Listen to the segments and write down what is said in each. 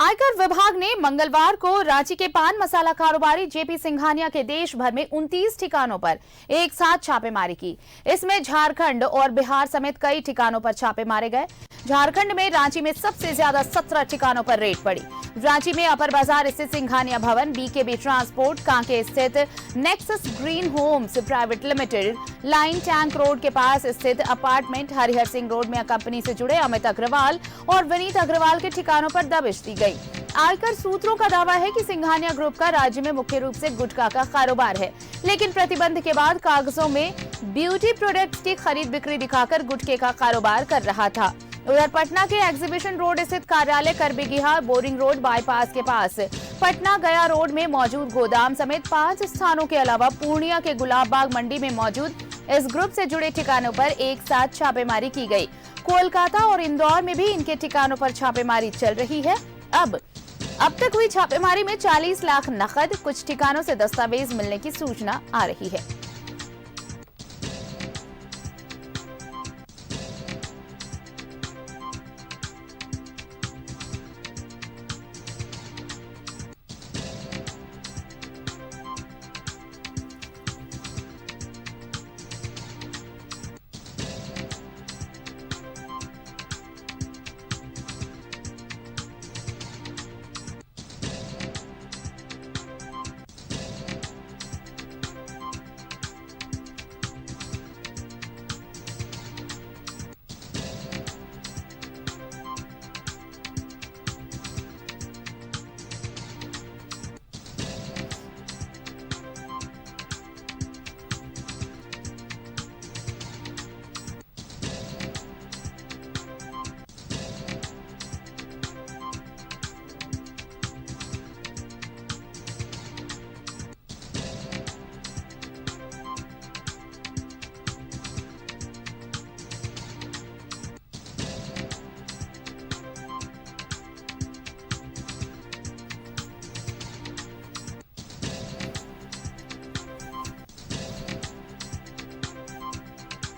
आयकर विभाग ने मंगलवार को रांची के पान मसाला कारोबारी जेपी सिंघानिया के देश भर में 29 ठिकानों पर एक साथ छापेमारी की। इसमें झारखंड और बिहार समेत कई ठिकानों पर छापे मारे गए। झारखंड में रांची में सबसे ज्यादा 17 ठिकानों पर रेड पड़ी। रांची में अपर बाजार स्थित सिंघानिया भवन, बीकेबी ट्रांसपोर्ट, कांके स्थित Nexus Green Homes private limited, line tank road के पास स्थित अपार्टमेंट, हरिहर सिंह रोड में कंपनी से जुड़े अमित अग्रवाल और विनीत अग्रवाल के ठिकानों पर दबिश दी गई। आयकर सूत्रों का दावा है कि सिंघानिया ग्रुप का राज्य में मुख्य रूप से गुटखा का कारोबार है, लेकिन प्रतिबंध के बाद कागजों में ब्यूटी प्रोडक्ट्स की खरीद बिक्री दिखाकर गुटखे का कारोबार कर रहा था। उधर पटना के एग्जीबिशन रोड स्थित कार्यालय, करबीघा, बोरिंग रोड बाईपास के पास पटना गया रोड में मौजूद गोदाम समेत 5 स्थानों के अलावा पूर्णिया के गुलाब बाग मंडी में मौजूद इस ग्रुप से जुड़े ठिकानों पर एक साथ छापेमारी की गई। कोलकाता और इंदौर में भी इनके ठिकानों पर छापेमारी चल रही है। अब तक हुई छापेमारी में 40 लाख नकद, कुछ ठिकानों से दस्तावेज मिलने की सूचना आ रही है।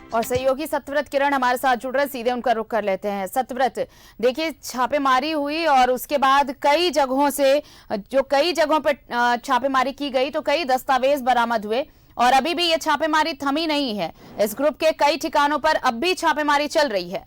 और सहयोगी सत्यव्रत किरण हमारे साथ जुड़ रहे, सीधे उनका रुख कर लेते हैं। सत्यव्रत, देखिए छापेमारी हुई और उसके बाद कई जगहों पर छापेमारी की गई तो कई दस्तावेज बरामद हुए और अभी भी ये छापेमारी थमी नहीं है। इस ग्रुप के कई ठिकानों पर अब भी छापेमारी चल रही है।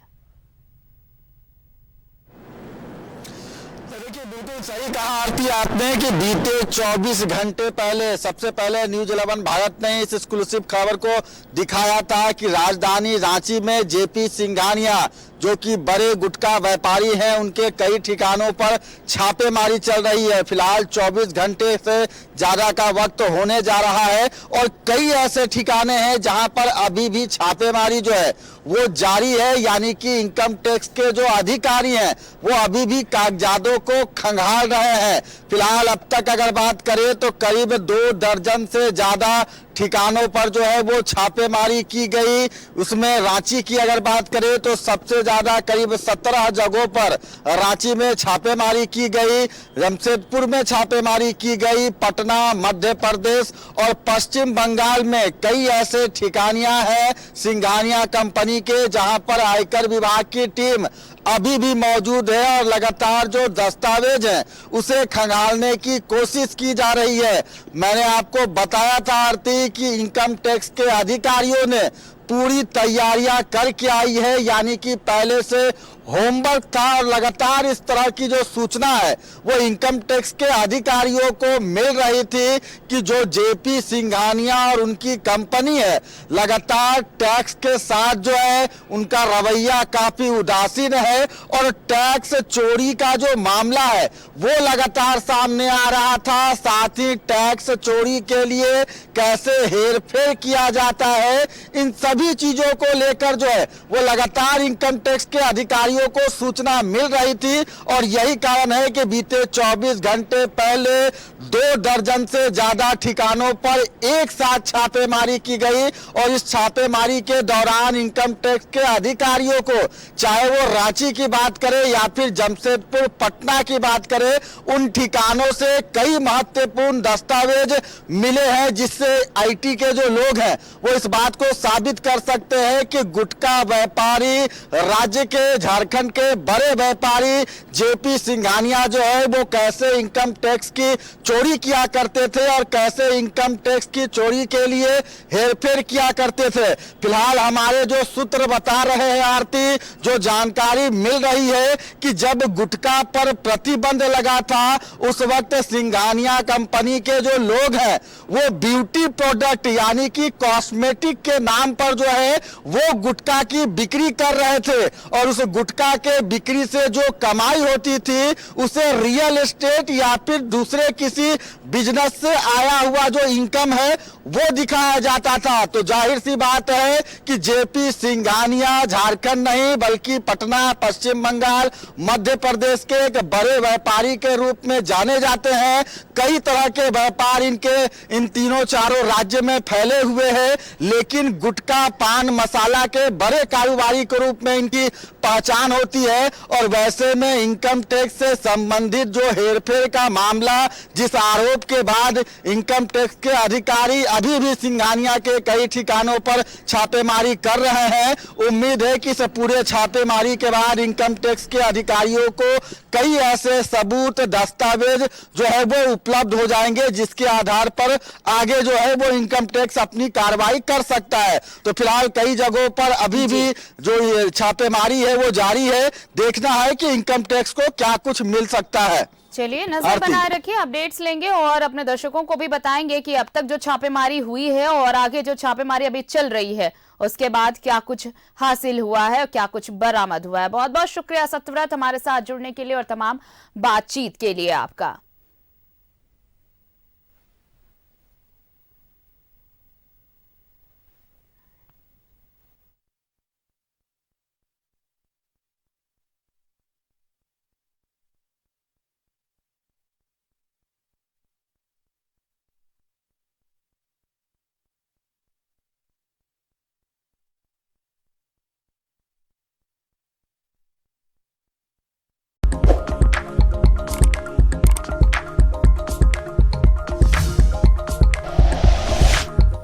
बिल्कुल सही कहा आरती आपने कि बीते 24 घंटे पहले सबसे पहले न्यूज 11 भारत ने इस एक्सक्लूसिव खबर को दिखाया था कि राजधानी रांची में जेपी सिंघानिया जो कि बड़े गुटखा व्यापारी हैं, उनके कई ठिकानों पर छापेमारी चल रही है। फिलहाल 24 घंटे से ज्यादा का वक्त होने जा रहा है और कई ऐसे ठिकाने हैं जहां पर अभी भी छापेमारी जो है वो जारी है, यानी कि इनकम टैक्स के जो अधिकारी हैं वो अभी भी कागजातों को खंगाल रहे हैं। फिलहाल अब तक अगर बात करें तो करीब 2 दर्जन से ज्यादा ठिकानों पर जो है वो छापेमारी की गई। उसमें रांची की अगर बात करें तो सबसे ज्यादा करीब 17 जगहों पर रांची में छापेमारी की गई, जमशेदपुर में छापेमारी की गई, पटना, मध्य प्रदेश और पश्चिम बंगाल में कई ऐसे ठिकानियां हैं सिंघानिया कंपनी के जहां पर आयकर विभाग की टीम अभी भी मौजूद है और लगातार जो दस्तावेज हैं उसे खंगालने की कोशिश की जा रही है। मैंने आपको बताया था आरती कि इनकम टैक्स के अधिकारियों ने पूरी तैयारियां करके आई है, यानी कि पहले से होमवर्क था और लगातार इस तरह की जो सूचना है वो इनकम टैक्स के अधिकारियों को मिल रही थी कि जो जेपी सिंघानिया और उनकी कंपनी है लगातार टैक्स के साथ जो है उनका रवैया काफी उदासीन है और टैक्स चोरी का जो मामला है वो लगातार सामने आ रहा था। साथ ही टैक्स चोरी के लिए कैसे हेरफेर किया जाता है, इन सभी चीजों को लेकर जो है वो लगातार इनकम टैक्स के अधिकारियों को सूचना मिल रही थी और यही कारण है कि बीते 24 घंटे पहले 2 दर्जन से ज्यादा ठिकानों पर एक साथ छापेमारी की गई और इस छापेमारी के दौरान इनकम टैक्स के अधिकारियों को, चाहे वो रांची की बात करें या फिर जमशेदपुर, पटना की बात करें, उन ठिकानों से कई महत्वपूर्ण दस्तावेज मिले हैं जिससे आईटी के जो लोग हैं वो इस बात को साबित कर सकते हैं कि गुटखा व्यापारी राज्य के झारखंड झारखंड के बड़े व्यापारी जेपी सिंघानिया जो है वो कैसे इनकम टैक्स की चोरी किया करते थे और कैसे इनकम टैक्स की चोरी के लिए हेरफेर किया करते थे। फिलहाल हमारे जो सूत्र बता रहे हैं आरती, जो जानकारी मिल रही है कि जब गुटखा पर प्रतिबंध लगा था उस वक्त सिंघानिया कंपनी के जो लोग हैं वो ब्यूटी प्रोडक्ट यानी कि कॉस्मेटिक के नाम पर जो है वो गुटखा की बिक्री कर रहे थे और उस गुटखा के बिक्री से जो कमाई होती थी उसे रियल एस्टेट या फिर दूसरे किसी बिजनेस से आया हुआ जो इनकम है वो दिखाया जाता था। तो जाहिर सी बात है कि जेपी सिंघानिया झारखंड नहीं बल्कि पटना, पश्चिम बंगाल, मध्य प्रदेश के एक बड़े व्यापारी के रूप में जाने जाते हैं। कई तरह के व्यापार इनके इन तीनों चारों राज्य में फैले हुए हैं, लेकिन गुटखा, पान मसाला के बड़े कारोबारी के रूप में इनकी पहचान होती है। और वैसे में इनकम टैक्स से संबंधित जो हेरफेर का मामला, जिस आरोप के बाद इनकम टैक्स के अधिकारी अभी भी सिंघानिया के कई ठिकानों पर छापेमारी कर रहे हैं, उम्मीद है कि इस पूरे छापेमारी के बाद इनकम टैक्स के अधिकारियों को कई ऐसे सबूत, दस्तावेज जो है वो उपलब्ध हो जाएंगे जिसके आधार पर आगे जो है वो इनकम टैक्स अपनी कार्रवाई कर सकता है। तो फिलहाल कई जगहों पर अभी भी जो ये छापेमारी है वो जारी है। देखना है कि इनकम टैक्स को क्या कुछ मिल सकता है। चलिए नजर बनाए रखिए, अपडेट्स लेंगे और अपने दर्शकों को भी बताएंगे कि अब तक जो छापेमारी हुई है और आगे जो छापेमारी अभी चल रही है उसके बाद क्या कुछ हासिल हुआ है और क्या कुछ बरामद हुआ है। बहुत बहुत शुक्रिया सत्यव्रत हमारे साथ जुड़ने के लिए और तमाम बातचीत के लिए आपका।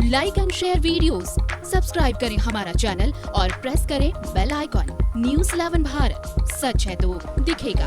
Like and share videos, subscribe करें हमारा चैनल और प्रेस करें बेल आइकॉन। न्यूज़ 11 भारत, सच है तो दिखेगा।